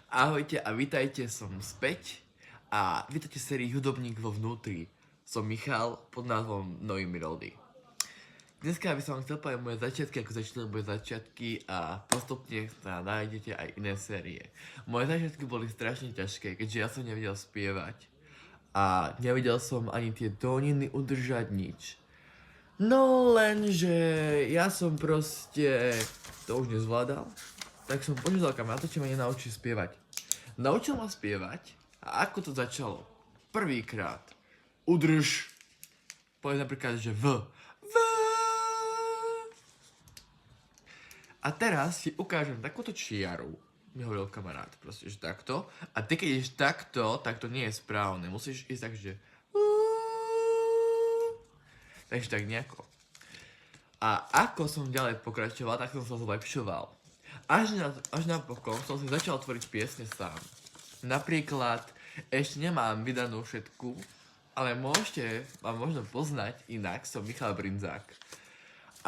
Ahojte a vítajte, som späť a vítajte sérii Hudobník vo vnútri. Som Michal pod názvom Nový Melody. Dneska by som vám chcel povedať moje začiatky, ako začali moje začiatky a postupne sa nájdete aj iné série. Moje začiatky boli strašne ťažké, keďže ja som nevedel spievať a nevedel som ani tie tóniny udržať nič. No lenže ja som proste to už nezvládal, tak som požiadal kamaráta, či ma nenaučí spievať. Naučil ma spievať a ako to začalo? Prvýkrát udrž, povedz napríklad, že V. A teraz ti ukážem takúto čiaru, mi hovoril kamarát, proste, že takto. A ty keď ideš takto, tak to nie je správne, musíš ísť tak, že takže tak nejako. A ako som ďalej pokračoval, tak som sa zlepšoval. Až napokon som si začal tvoriť piesne sám. Napríklad, ešte nemám vydanú všetku, ale môžete ma možno poznať inak, som Michal Brinzák.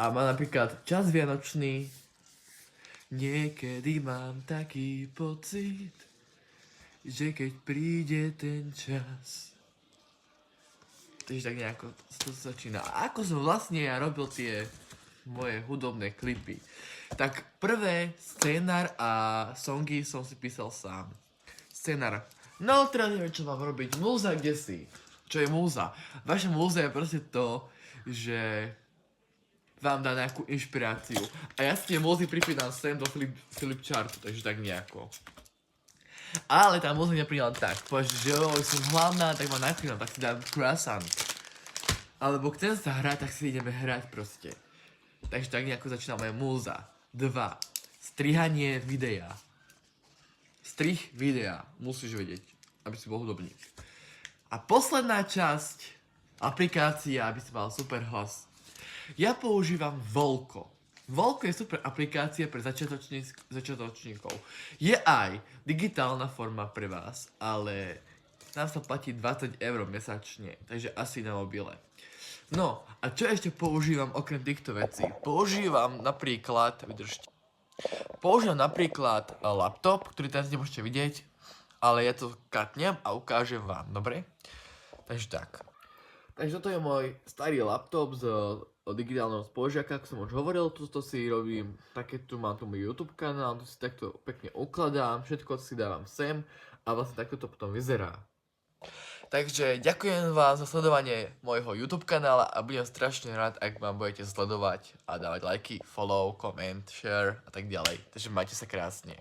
A mám napríklad Čas vianočný. Niekedy mám taký pocit, že keď príde ten čas. Takže tak nejako to začína. A ako som vlastne ja robil tie moje hudobné klipy, tak prvé scénar a songy som si písal sám. Scénar. No teraz neviem, čo mám robiť. Múza, kde si? Čo je múza? Vaša múza je proste to, že vám dá nejakú inšpiráciu. A ja si tie múzy pripínam sem do flipchartu, takže tak nejako. Ale tá múza nepríde len tak. Povieš, že jo, som hlavná, tak ma napínam, tak si dám croissant. Alebo chcem sa hrať, tak si ideme hrať proste. Takže tak nejako začína moja múza. 2. Strihanie videa. Strih videa, musíš vedieť, aby si bol hudobník. A posledná časť, aplikácia, aby si mal super hlas. Ja používam Volko. Volko je super aplikácia pre začiatočníkov. Je aj digitálna forma pre vás, ale nám sa platí 20 € mesačne, takže asi na mobile. No, a čo ešte používam okrem týchto vecí? Používam napríklad laptop, ktorý teraz nemôžete vidieť, ale ja to katnem a ukážem vám, dobre? Takže tak. Takže toto je môj starý laptop z digitálneho spolužiaka, ako som už hovoril, tuto si robím, tu mám tu môj YouTube kanál, tu si takto pekne ukladám, všetko si dávam sem a vlastne takto to potom vyzerá. Takže ďakujem vám za sledovanie môjho YouTube kanála a budem strašne rád, ak vám budete sledovať a dávať lajky, follow, comment, share a tak ďalej. Takže majte sa krásne.